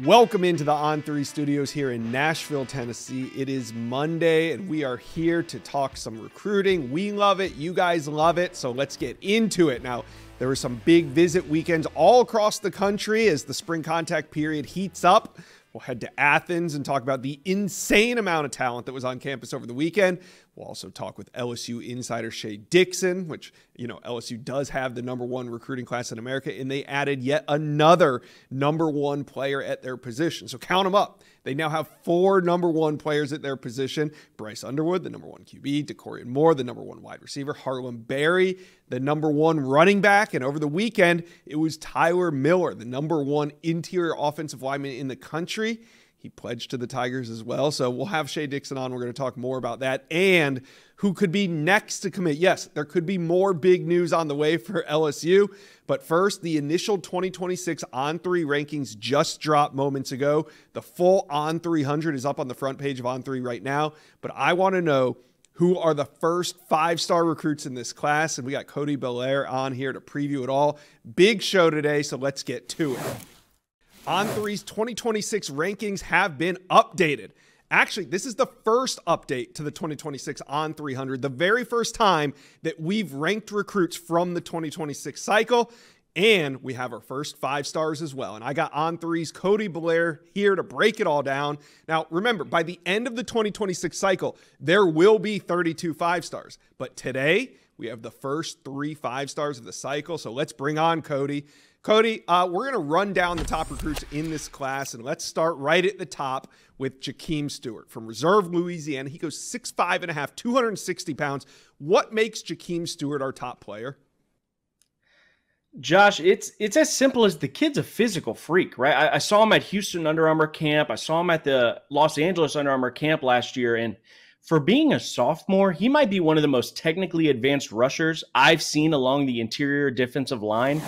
Welcome into the On3 studios here in Nashville, Tennessee. It is Monday, and we are here to talk some recruiting. We love it. You guys love it. So let's get into it. Now, there were some big visit weekends all across the country as the spring contact period heats up. We'll head to Athens and talk about the insane amount of talent that was on campus over the weekend. We'll also talk with LSU insider Shea Dixon, which, you know, LSU does have the #1 recruiting class in America, and they added yet another #1 player at their position. So count them up. They now have 4 #1 players at their position. Bryce Underwood, the #1 QB, DeCorian Moore, the #1 wide receiver, Harlem Berry, the #1 running back, and over the weekend, it was Tyler Miller, the #1 interior offensive lineman in the country. He pledged to the Tigers as well. So we'll have Shea Dixon on. We're going to talk more about that and who could be next to commit. Yes, there could be more big news on the way for LSU. But first, the initial 2026 On3 rankings just dropped moments ago. The full On300 is up on the front page of On3 right now. But I want to know who are the first 5-star recruits in this class. And we got Cody Belair on here to preview it all. Big show today, so let's get to it. On3's 2026 rankings have been updated. Actually, this is the first update to the 2026 On300, the very first time that we've ranked recruits from the 2026 cycle, and we have our first 5 stars as well. And I got On3's Cody Belair here to break it all down. Now, remember, by the end of the 2026 cycle, there will be 32 5-stars. But today, we have the first 3 5-stars of the cycle, so let's bring on Cody. Cody, we're going to run down the top recruits in this class, and let's start right at the top with Jakeem Stewart from Reserve, Louisiana. He goes 6'5.5", 260 pounds. What makes Jakeem Stewart our top player? Josh, it's as simple as the kid's a physical freak, right? I saw him at Houston Under Armour camp. I saw him at the Los Angeles Under Armour camp last year, and for being a sophomore, he might be one of the most technically advanced rushers I've seen along the interior defensive line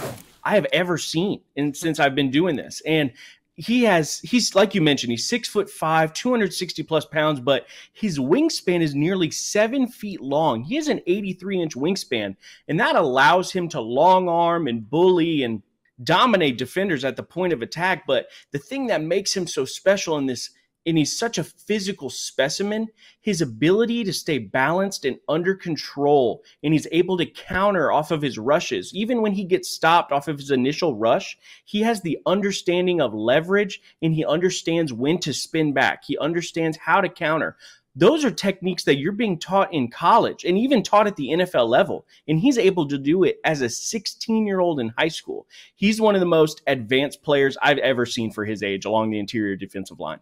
I have ever seen since I've been doing this. And he's like you mentioned, he's 6'5", 260 plus pounds, but his wingspan is nearly 7 feet long. He has an 83-inch wingspan, and that allows him to long arm and bully and dominate defenders at the point of attack. But the thing that makes him so special in this, and he's such a physical specimen, his ability to stay balanced and under control, and he's able to counter off of his rushes. Even when he gets stopped off of his initial rush, he has the understanding of leverage, and he understands when to spin back. He understands how to counter. Those are techniques that you're being taught in college and even taught at the NFL level, and he's able to do it as a 16-year-old in high school. He's one of the most advanced players I've ever seen for his age along the interior defensive line.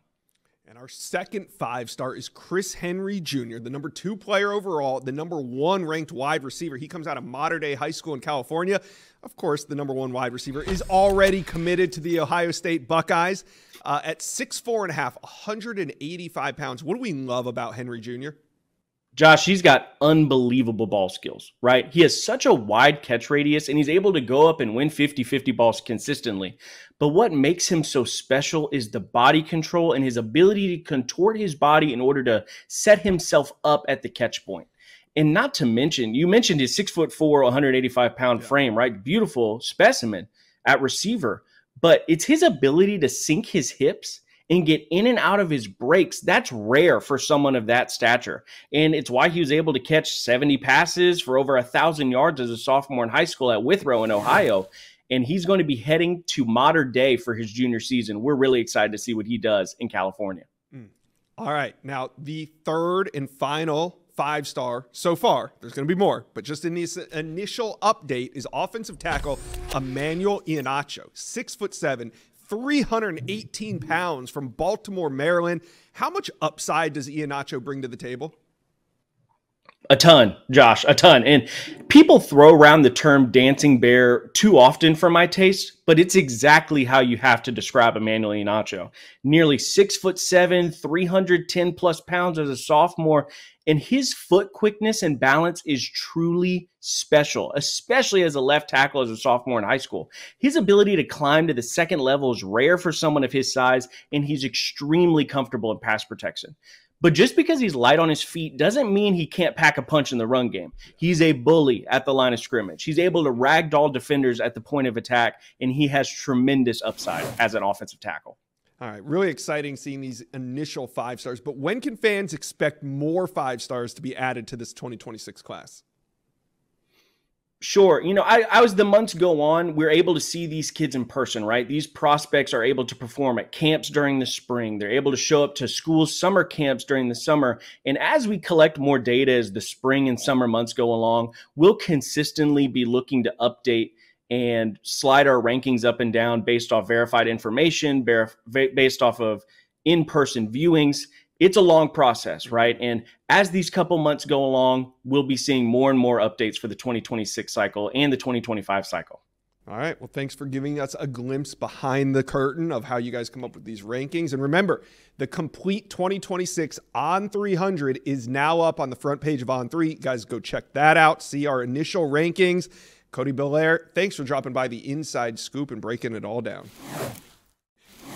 And our second 5-star is Chris Henry Jr., the #2 player overall, the #1 ranked wide receiver. He comes out of Mater Dei High School in California. Of course, the #1 wide receiver is already committed to the Ohio State Buckeyes. At 6'4.5", 185 pounds. What do we love about Henry Jr.? Josh, he's got unbelievable ball skills, right? He has such a wide catch radius, and he's able to go up and win 50-50 balls consistently. But what makes him so special is the body control and his ability to contort his body in order to set himself up at the catch point. And not to mention, you mentioned his 6'4", 185-pound frame, right? Beautiful specimen at receiver. But it's his ability to sink his hips and get in and out of his breaks. That's rare for someone of that stature. And it's why he was able to catch 70 passes for over 1,000 yards as a sophomore in high school at Withrow in Ohio. And he's going to be heading to Mater Dei for his junior season. We're really excited to see what he does in California. All right. Now, the third and final 5-star so far, there's going to be more, but just in this initial update, is offensive tackle Emmanuel Ihenacho, 6'7", 318 pounds from Baltimore, Maryland. How much upside does Ihenacho bring to the table? A ton, Josh, a ton. And people throw around the term dancing bear too often for my taste, but it's exactly how you have to describe Emmanuel Ihenacho. Nearly 6'7", 310 plus pounds as a sophomore, and his foot quickness and balance is truly special, especially as a left tackle as a sophomore in high school. His ability to climb to the second level is rare for someone of his size, and he's extremely comfortable in pass protection. But just because he's light on his feet doesn't mean he can't pack a punch in the run game. He's a bully at the line of scrimmage. He's able to ragdoll defenders at the point of attack, and he has tremendous upside as an offensive tackle. All right, really exciting seeing these initial 5 stars, but when can fans expect more 5 stars to be added to this 2026 class? Sure. You know, as the months go on, we're able to see these kids in person, right? These prospects are able to perform at camps during the spring. They're able to show up to school summer camps during the summer. And as we collect more data as the spring and summer months go along, we'll consistently be looking to update and slide our rankings up and down based off verified information, based off of in-person viewings. It's a long process, right? And as these couple months go along, we'll be seeing more and more updates for the 2026 cycle and the 2025 cycle. All right. Well, thanks for giving us a glimpse behind the curtain of how you guys come up with these rankings. And remember, the complete 2026 On 300 is now up on the front page of On3. Guys, go check that out. See our initial rankings. Cody Belair, thanks for dropping by the inside scoop and breaking it all down.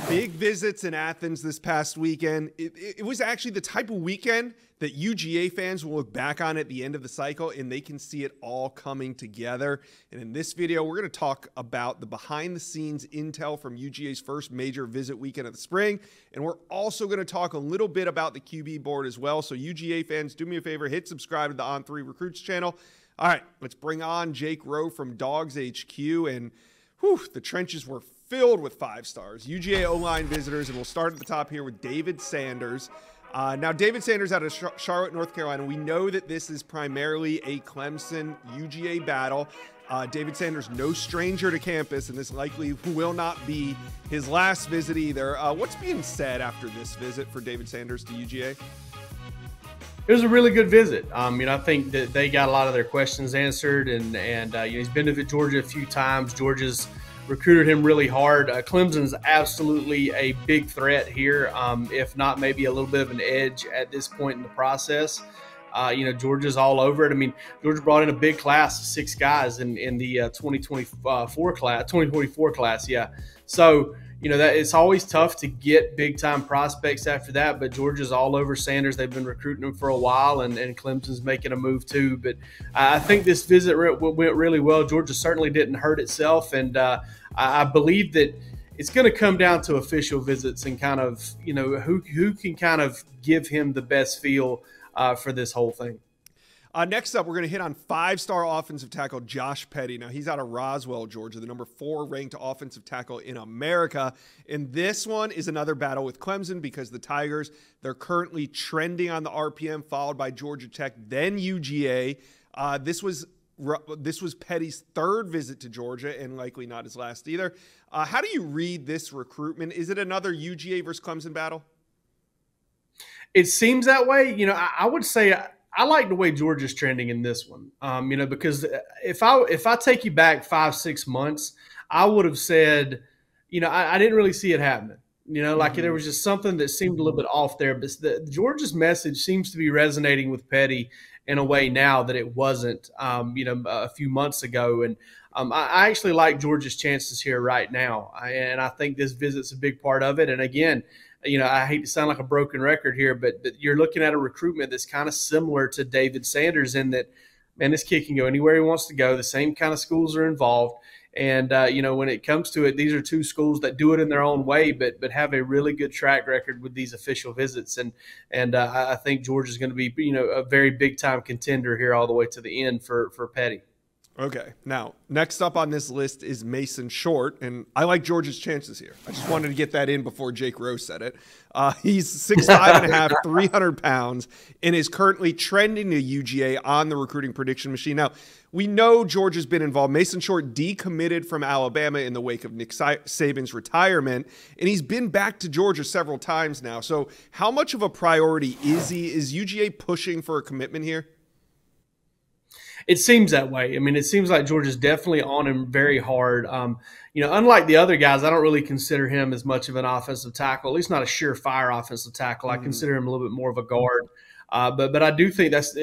Big visits in Athens this past weekend. It was actually the type of weekend that UGA fans will look back on at the end of the cycle, and they can see it all coming together. And in this video, we're going to talk about the behind-the-scenes intel from UGA's first major visit weekend of the spring. And we're also going to talk a little bit about the QB board as well. So UGA fans, do me a favor, hit subscribe to the On3 Recruits channel. All right, let's bring on Jake Rowe from Dogs HQ. And the trenches were filled with 5 stars. UGA O-line visitors, and we'll start at the top here with David Sanders. Now, David Sanders out of Charlotte, North Carolina. We know that this is primarily a Clemson-UGA battle. David Sanders, no stranger to campus, and this likely will not be his last visit either. What's being said after this visit for David Sanders to UGA? It was a really good visit. I think that they got a lot of their questions answered, and he's been to Georgia a few times. Georgia's recruited him really hard. Clemson's absolutely a big threat here, if not maybe a little bit of an edge at this point in the process. Georgia's all over it. I mean, Georgia brought in a big class of 6 guys in the 2024 class. Yeah. So, that it's always tough to get big time prospects after that, but Georgia's all over Sanders. They've been recruiting him for a while, and Clemson's making a move too. But I think this visit went really well. Georgia certainly didn't hurt itself, and I believe that it's going to come down to official visits and kind of, who can kind of give him the best feel for this whole thing. Next up, we're going to hit on 5-star offensive tackle Josh Petty. Now, he's out of Roswell, Georgia, the number 4 ranked offensive tackle in America. And this one is another battle with Clemson because the Tigers, they're currently trending on the RPM, followed by Georgia Tech, then UGA. This was Petty's 3rd visit to Georgia and likely not his last either. How do you read this recruitment? Is it another UGA versus Clemson battle? It seems that way. I would say I like the way Georgia's trending in this one, because if I take you back 5-6 months, I would have said, I didn't really see it happening. There was just something that seemed a little bit off there. But Georgia's message seems to be resonating with Petty in a way now that it wasn't, a few months ago. And I actually like Georgia's chances here right now, and I think this visit's a big part of it. And again, I hate to sound like a broken record here, but you're looking at a recruitment that's kind of similar to David Sanders in that, man, this kid can go anywhere he wants to go. The same kind of schools are involved. And, when it comes to it, these are 2 schools that do it in their own way, but have a really good track record with these official visits. And I think Georgia's going to be, a very big-time contender here all the way to the end for Petty. Okay. Now, next up on this list is Mason Short, and I like Georgia's chances here. I just wanted to get that in before Jake Rose said it. He's 6'5.5", 300 pounds, and is currently trending to UGA on the recruiting prediction machine. Now, we know Georgia's been involved. Mason Short decommitted from Alabama in the wake of Nick Saban's retirement, and he's been back to Georgia several times now. So how much of a priority is he? Is UGA pushing for a commitment here? It seems that way. I mean, it seems like Georgia's definitely on him very hard. Unlike the other guys, I don't really consider him as much of an offensive tackle, at least not a surefire offensive tackle. I consider him a little bit more of a guard. But I do think that's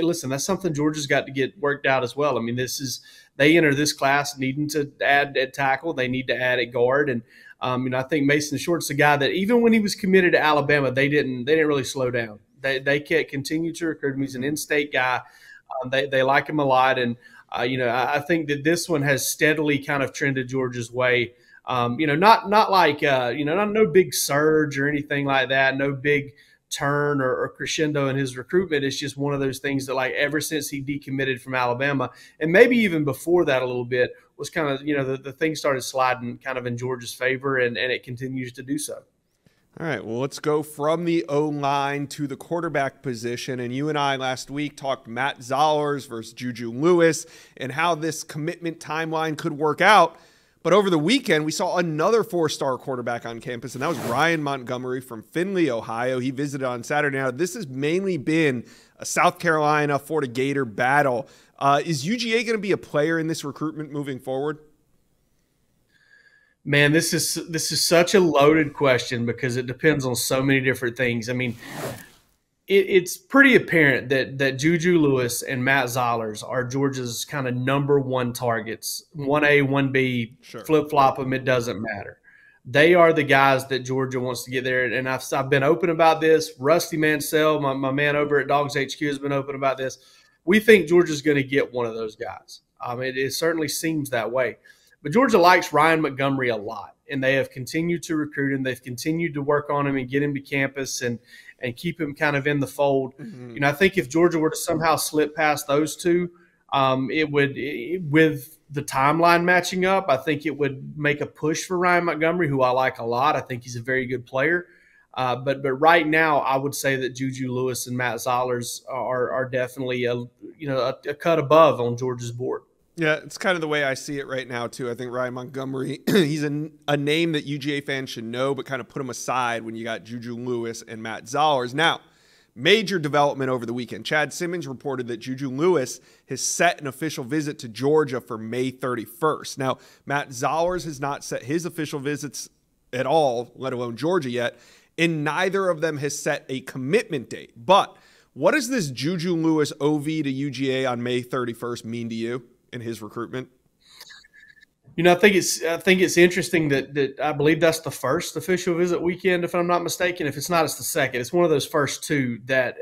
something Georgia's got to get worked out as well. I mean, they enter this class needing to add at tackle. They need to add at guard. And, I think Mason Short's a guy that even when he was committed to Alabama, they didn't really slow down. They continue to recruit him. He's an in-state guy. They like him a lot, and I think that this one has steadily kind of trended Georgia's way Not like no big surge or anything like that, no big turn or crescendo in his recruitment. It's just one of those things that, like, ever since he decommitted from Alabama, and maybe even before that a little bit, was kind of, the thing started sliding kind of in Georgia's favor, and it continues to do so. All right, well, let's go from the O-line to the quarterback position. And you and I last week talked Matt Zollers versus Juju Lewis and how this commitment timeline could work out. But over the weekend, we saw another four-star quarterback on campus, and that was Ryan Montgomery from Findlay, Ohio. He visited on Saturday. Now, this has mainly been a South Carolina Florida Gator battle. Is UGA going to be a player in this recruitment moving forward? Man, this is such a loaded question because it depends on so many different things. I mean, it's pretty apparent that Juju Lewis and Matt Zollers are Georgia's kind of number one targets. 1A, 1B, sure. Flip-flop them, it doesn't matter. They are the guys that Georgia wants to get there, and I've been open about this. Rusty Mansell, my man over at Dogs HQ, has been open about this. We think Georgia's going to get one of those guys. It certainly seems that way. But Georgia likes Ryan Montgomery a lot, and they have continued to recruit him. They've continued to work on him and get him to campus and keep him kind of in the fold. Mm-hmm. I think if Georgia were to somehow slip past those two, with the timeline matching up, I think it would make a push for Ryan Montgomery, who I like a lot. I think he's a very good player. But right now, I would say that Juju Lewis and Matt Zollers are definitely a cut above on Georgia's board. Yeah, it's kind of the way I see it right now, too. I think Ryan Montgomery, he's a name that UGA fans should know, but kind of put him aside when you got Juju Lewis and Matt Zollers. Now, major development over the weekend. Chad Simmons reported that Juju Lewis has set an official visit to Georgia for May 31st. Now, Matt Zollers has not set his official visits at all, let alone Georgia yet, and neither of them has set a commitment date. But what does this Juju Lewis OV to UGA on May 31st mean to you in his recruitment? I think it's interesting that I believe that's the first official visit weekend, if I'm not mistaken. If it's not, it's the second. It's one of those first two that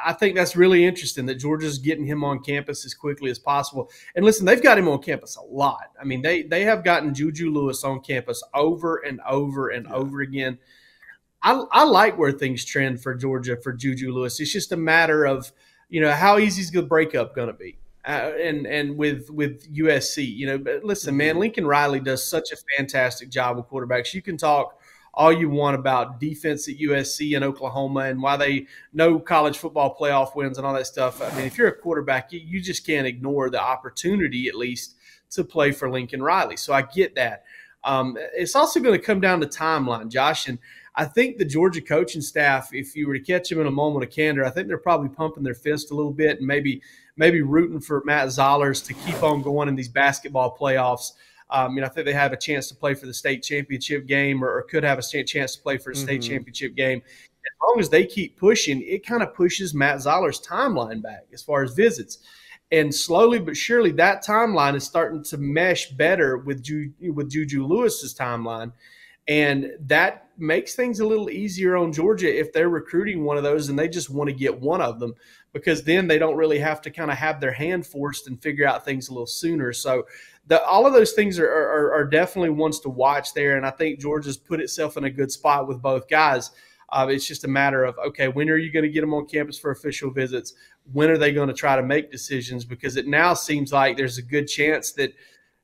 I think that's really interesting that Georgia's getting him on campus as quickly as possible. And listen, they've got him on campus a lot. I mean, they have gotten Juju Lewis on campus over and over and over again. I like where things trend for Georgia for Juju Lewis. It's just a matter of, how easy is the breakup going to be? And with USC, but listen, man, Lincoln Riley does such a fantastic job with quarterbacks. You can talk all you want about defense at USC and Oklahoma and why they know college football playoff wins and all that stuff. I mean, if you're a quarterback, you just can't ignore the opportunity, at least, to play for Lincoln Riley. So I get that. It's also going to come down to timeline, Josh, and I think the Georgia coaching staff, if you were to catch them in a moment of candor, I think they're probably pumping their fist a little bit and maybe rooting for Matt Zollers to keep on going in these basketball playoffs. I think they have a chance to play for the state championship game or could have a chance to play for a state championship game. As long as they keep pushing, it kind of pushes Matt Zollers' timeline back as far as visits. And slowly but surely, that timeline is starting to mesh better with Juju Lewis's timeline. And that makes things a little easier on Georgia if they're recruiting one of those and they just want to get one of them, because then they don't really have to kind of have their hand forced and figure out things a little sooner. So all of those things are definitely ones to watch there. And I think Georgia's put itself in a good spot with both guys. It's just a matter of, okay, when are you going to get them on campus for official visits? When are they going to try to make decisions? Because it now seems like there's a good chance that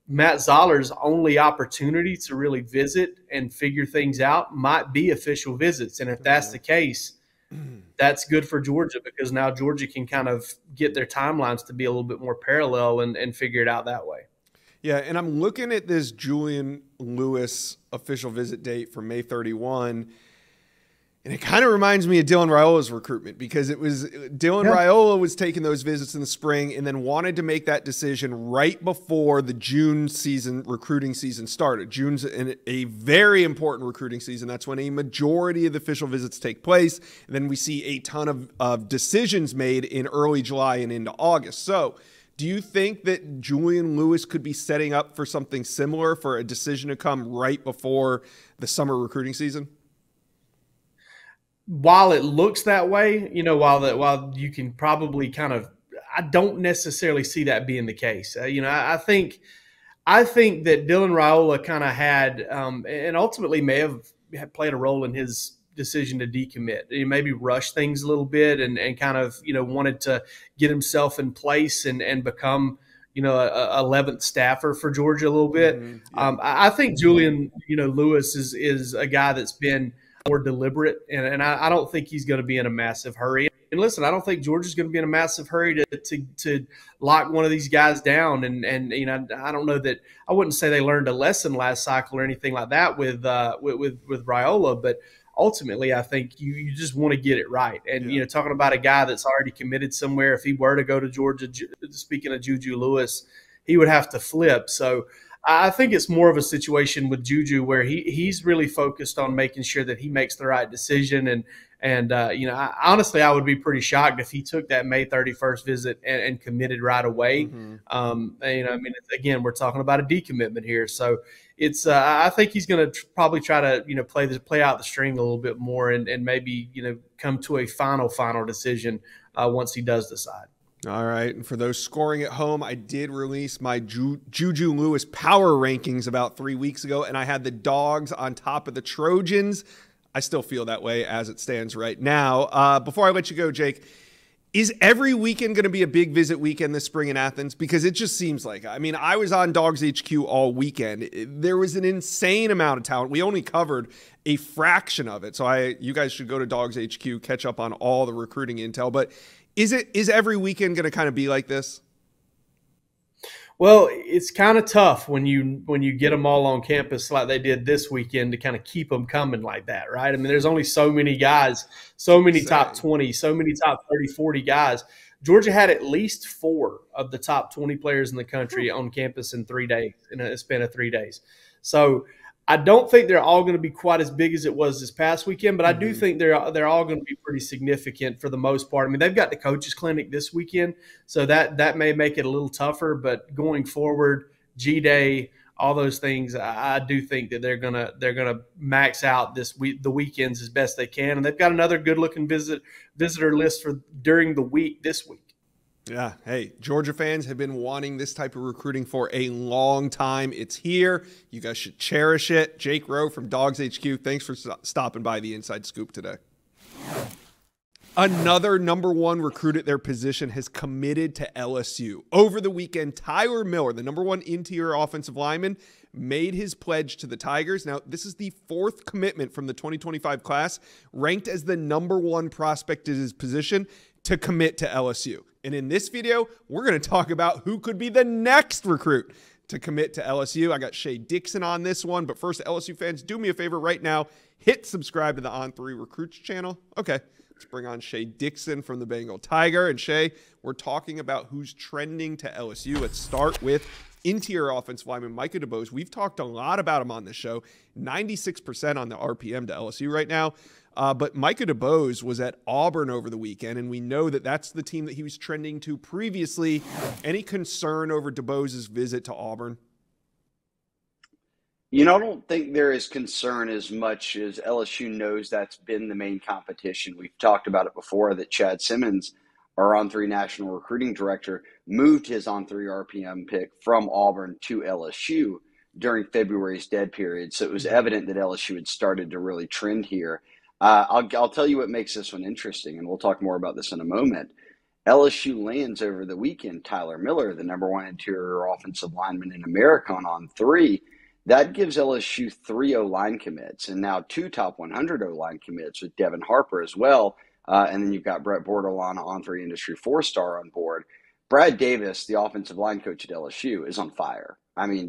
Matt Zollers' only opportunity to really visit and figure things out might be official visits. And if that's the case, that's good for Georgia, because now Georgia can kind of get their timelines to be a little bit more parallel and figure it out that way. Yeah, and I'm looking at this Julian Lewis official visit date for May 31, and it kind of reminds me of Dylan Raiola's recruitment, because it was Dylan Raiola was taking those visits in the spring and then wanted to make that decision right before the June recruiting season started. June's a very important recruiting season. That's when a majority of the official visits take place. And then we see a ton of decisions made in early July and into August. So do you think that Julian Lewis could be setting up for something similar, for a decision to come right before the summer recruiting season? While it looks that way, while you can probably I don't necessarily see that being the case. I think I think that Dylan Raiola kind of had, and ultimately may have played a role in his decision to decommit. He maybe rushed things a little bit and kind of, wanted to get himself in place and become, a 11th staffer for Georgia a little bit. Mm-hmm. Yeah. I think Julian, Lewis is a guy that's been more deliberate, and I don't think he's going to be in a massive hurry. And listen, I don't think Georgia's going to be in a massive hurry to lock one of these guys down. And I don't know that I wouldn't say they learned a lesson last cycle or anything like that with Raiola, but ultimately I think you just want to get it right. And talking about a guy that's already committed somewhere, if he were to go to Georgia, speaking of Juju Lewis, he would have to flip. So I think it's more of a situation with Juju where he's really focused on making sure that he makes the right decision. And honestly, I would be pretty shocked if he took that May 31st visit and committed right away. Mm-hmm. Again, we're talking about a decommitment here. So it's I think he's going to probably try to, play out the string a little bit more and maybe, come to a final decision once he does decide. All right. And for those scoring at home, I did release my Juju Lewis power rankings about 3 weeks ago, and I had the Dogs on top of the Trojans. I still feel that way as it stands right now. Before I let you go, Jake, is every weekend going to be a big visit weekend this spring in Athens? Because it just seems like, I was on Dogs HQ all weekend. There was an insane amount of talent. We only covered a fraction of it. So you guys should go to Dogs HQ, catch up on all the recruiting intel. But is every weekend going to kind of be like this? Well, it's kind of tough when you get them all on campus like they did this weekend to kind of keep them coming like that, right? There's only so many guys, so many top 20, so many top 30, 40 guys. Georgia had at least 4 of the top 20 players in the country on campus in 3 days, in a span of 3 days. So I don't think they're all going to be quite as big as it was this past weekend, but I do think they're all going to be pretty significant for the most part. They've got the coaches clinic this weekend, so that may make it a little tougher. But going forward, G-Day, all those things, I do think that they're gonna max out the weekends as best they can, and they've got another good looking visitor list for during the week this week. Yeah. Hey, Georgia fans have been wanting this type of recruiting for a long time. It's here. You guys should cherish it. Jake Rowe from Dogs HQ, thanks for stopping by the Inside Scoop today. Another #1 recruit at their position has committed to LSU. Over the weekend, Tyler Miller, the #1 interior offensive lineman, made his pledge to the Tigers. Now, this is the 4th commitment from the 2025 class, ranked as the #1 prospect at his position to commit to LSU. And in this video, we're going to talk about who could be the next recruit to commit to LSU. I got Shay Dixon on this one, but first, LSU fans, do me a favor right now. Hit subscribe to the On3 Recruits channel. Okay, let's bring on Shay Dixon from the Bengal Tiger. And Shay, we're talking about who's trending to LSU. Let's start with interior offensive lineman Micah Dez. We've talked a lot about him on this show. 96% on the RPM to LSU right now. But Micah Dez was at Auburn over the weekend, and we know that that's the team that he was trending to previously. Any concern over Dez's visit to Auburn? I don't think there is concern as much as LSU knows that's been the main competition. We've talked about it before that Chad Simmons, our On3 national recruiting director, moved his On3 RPM pick from Auburn to LSU during February's dead period. So it was evident that LSU had started to really trend here. I'll tell you what makes this one interesting, and we'll talk more about this in a moment. LSU lands over the weekend Tyler Miller, the #1 interior offensive lineman in America on On3. That gives LSU 3 O-line commits, and now 2 top 100 O-line commits with Devin Harper as well. And then you've got Brett Bordelon, On3 industry 4-star on board. Brad Davis, the offensive line coach at LSU, is on fire.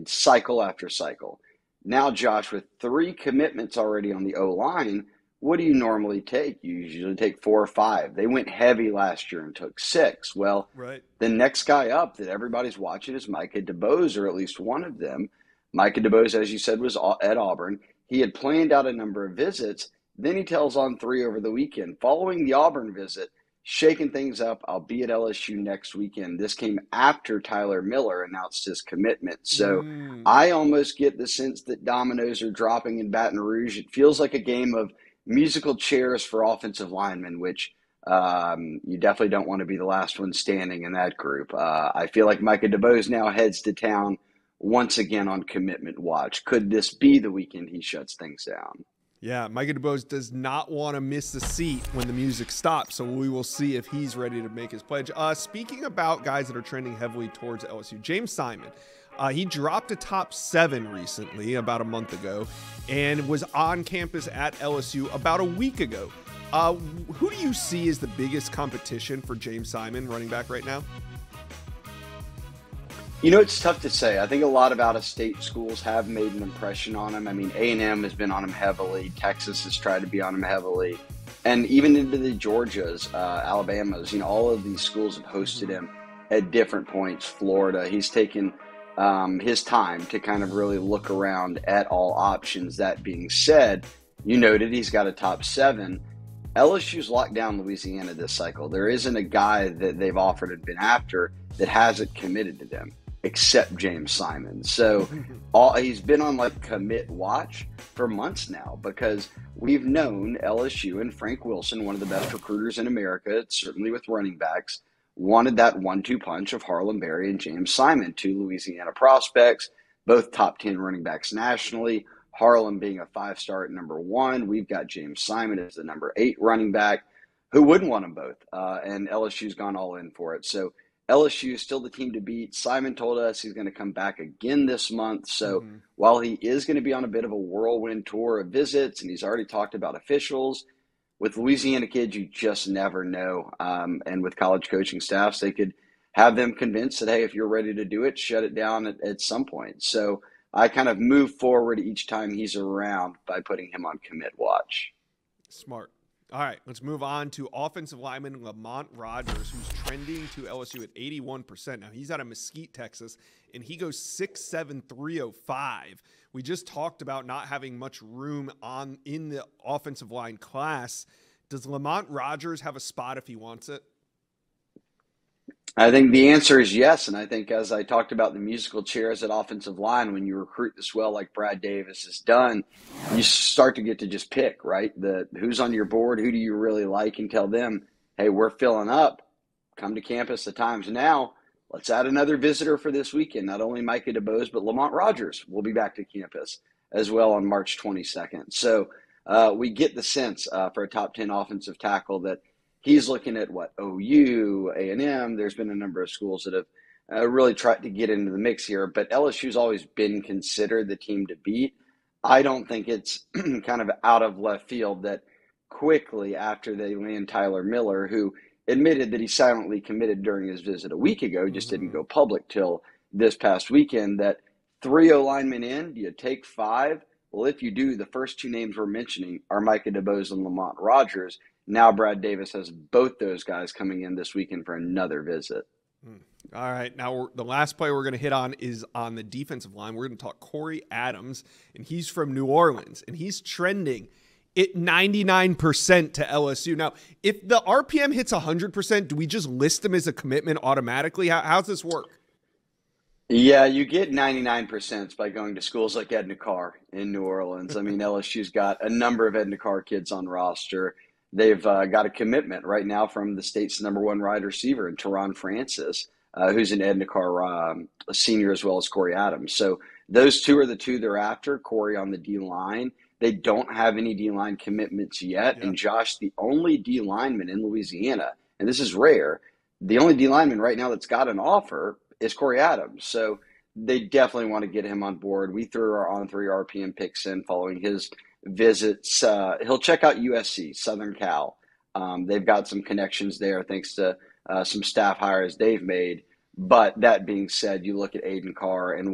Cycle after cycle. Now, Josh, with 3 commitments already on the O-line, what do you normally take? You usually take 4 or 5. They went heavy last year and took 6. Well, right. The next guy up that everybody's watching is Micah Dez, or at least one of them. Micah Dez, as you said, was at Auburn. He had planned out a number of visits. Then he tells On3 over the weekend, following the Auburn visit, shaking things up, I'll be at LSU next weekend. This came after Tyler Miller announced his commitment. So I almost get the sense that dominoes are dropping in Baton Rouge. It feels like a game of musical chairs for offensive linemen, which you definitely don't want to be the last one standing in that group. I feel like Micah Dez now heads to town once again on commitment watch. Could this be the weekend he shuts things down? Yeah, Micah Dez does not want to miss a seat when the music stops, so we will see if he's ready to make his pledge. Speaking about guys that are trending heavily towards LSU, James Simon, he dropped a top 7 recently, about a month ago, and was on campus at LSU about a week ago. Who do you see as the biggest competition for James Simon, running back right now? You know, it's tough to say. I think a lot of out-of-state schools have made an impression on him. I mean, A&M has been on him heavily. Texas has tried to be on him heavily. And even into the Georgias, Alabamas, all of these schools have hosted him at different points. Florida, he's taken his time to kind of really look around at all options. That being said, you noted he's got a top 7. LSU's locked down Louisiana this cycle. There isn't a guy that they've offered and been after that hasn't committed to them, except James Simon. So he's been on commit watch for months now, because we've known LSU and Frank Wilson, one of the best recruiters in America, certainly with running backs, wanted that 1-2 punch of Harlem Berry and James Simon, 2 Louisiana prospects, both top 10 running backs nationally. Harlem being a 5-star at number 1. We've got James Simon as the number 8 running back. Who wouldn't want them both? And LSU's gone all in for it. So LSU is still the team to beat. Simon told us he's going to come back again this month. So while he is going to be on a bit of a whirlwind tour of visits, and he's already talked about officials, with Louisiana kids, you just never know. And with college coaching staffs, they could have them convinced that, hey, if you're ready to do it, shut it down at some point. So I kind of move forward each time he's around by putting him on commit watch. Smart. All right, let's move on to offensive lineman Lamont Rogers, who's trending to LSU at 81%. Now, he's out of Mesquite, Texas, and he goes 6'7", 305. We just talked about not having much room in the offensive line class. Does Lamont Rogers have a spot if he wants it? I think the answer is yes, and I think, as I talked about the musical chairs at offensive line, when you recruit this well like Brad Davis has done, you start to get to just pick, right? Who's on your board, who do you really like, and tell them, hey, we're filling up. Come to campus. The time's now. Let's add another visitor for this weekend. Not only Micah Dez, but Lamont Rogers will be back to campus as well on March 22nd. So we get the sense for a top 10 offensive tackle that he's looking at OU, A&M. There's been a number of schools that have really tried to get into the mix here, but LSU's always been considered the team to beat. I don't think it's kind of out of left field that quickly after they land Tyler Miller, who admitted that he silently committed during his visit a week ago, just didn't go public till this past weekend, that 3 O-linemen in, do you take 5? Well, if you do, the first 2 names we're mentioning are Micah Dez and Lamont Rogers. Now Brad Davis has both those guys coming in this weekend for another visit. All right. Now, the last player we're going to hit on is on the defensive line. We're going to talk Corey Adams, and he's from New Orleans, and he's trending at 99% to LSU. Now, if the RPM hits 100%, do we just list him as a commitment automatically? How's this work? Yeah, you get 99% by going to schools like Edna Karr in New Orleans. I mean, LSU's got a number of Edna Karr kids on roster. They've got a commitment right now from the state's number 1 wide receiver, Teron Francis, who's an Edna Karr senior, as well as Corey Adams. So those 2 are the 2 they're after. Corey on the D-line. They don't have any D-line commitments yet. Yeah. And Josh, the only D-lineman in Louisiana, and this is rare, the only D-lineman right now that's got an offer is Corey Adams. So they definitely want to get him on board. We threw our On3 RPM picks in following his visits. He'll check out USC, Southern Cal. They've got some connections there thanks to some staff hires they've made. But that being said, you look at Edna Karr, and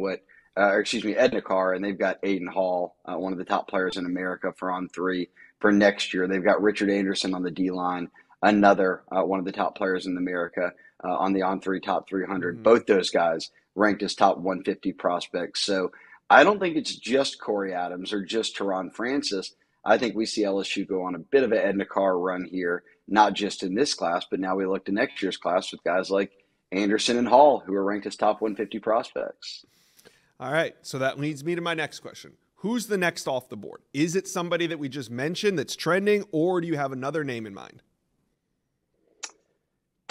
they've got Aiden Hall, one of the top players in America for On3 for next year. They've got Richard Anderson on the D-line, another one of the top players in America on the On3 top 300. Both those guys ranked as top 150 prospects. So I don't think it's just Corey Adams or just Teron Francis. I think we see LSU go on a bit of an Edna Karr run here, not just in this class, but now we look to next year's class with guys like Anderson and Hall, who are ranked as top 150 prospects. All right, so that leads me to my next question. Who's the next off the board? Is it somebody that we just mentioned that's trending, or do you have another name in mind?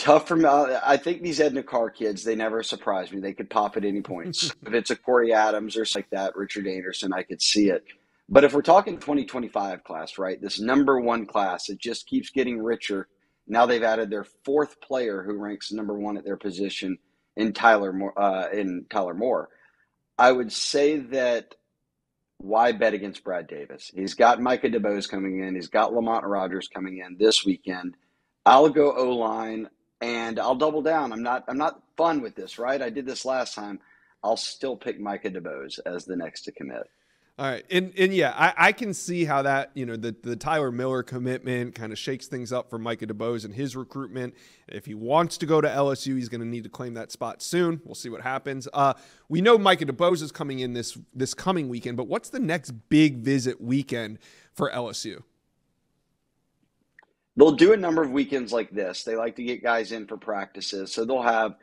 Tough for me. I think these Edna Carr kids, they never surprise me. They could pop at any point. So if it's a Corey Adams or something like that, Richard Anderson, I could see it. But if we're talking 2025 class, right, this number one class, it just keeps getting richer. Now they've added their fourth player who ranks number one at their position in Tyler Moore. I would say that why bet against Brad Davis? He's got Micah Dez coming in. He's got Lamont Rogers coming in this weekend. I'll go O-line. And I'll double down. I'm not fun with this, right? I did this last time. I'll still pick Micah Dez as the next to commit. All right. And yeah, I can see how that, the Tyler Miller commitment kind of shakes things up for Micah Dez and his recruitment. If he wants to go to LSU, he's going to need to claim that spot soon. We'll see what happens. We know Micah Dez is coming in this coming weekend, but what's the next big visit weekend for LSU? They'll do a number of weekends like this. They like to get guys in for practices. So they'll have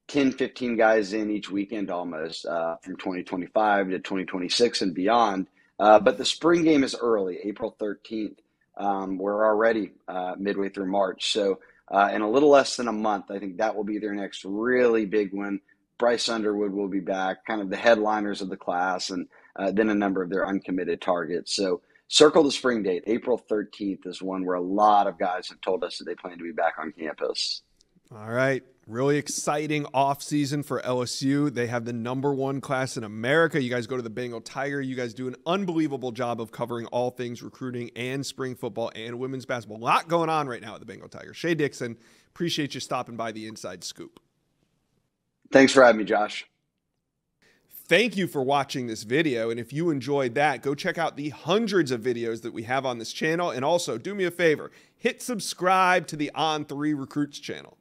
10, 15 guys in each weekend almost from 2025 to 2026 and beyond. But the spring game is early, April 13th. We're already midway through March. So in a little less than a month, I think that will be their next really big one. Bryce Underwood will be back, kind of the headliners of the class, and then a number of their uncommitted targets. So circle the spring date. April 13th is one where a lot of guys have told us that they plan to be back on campus. All right. Really exciting offseason for LSU. They have the number one class in America. You guys go to the Bengal Tiger. You guys do an unbelievable job of covering all things recruiting and spring football and women's basketball. A lot going on right now at the Bengal Tiger. Shay Dixon, appreciate you stopping by the Inside Scoop. Thanks for having me, Josh. Thank you for watching this video, and if you enjoyed that, go check out the hundreds of videos that we have on this channel, and also do me a favor, hit subscribe to the On3 Recruits channel.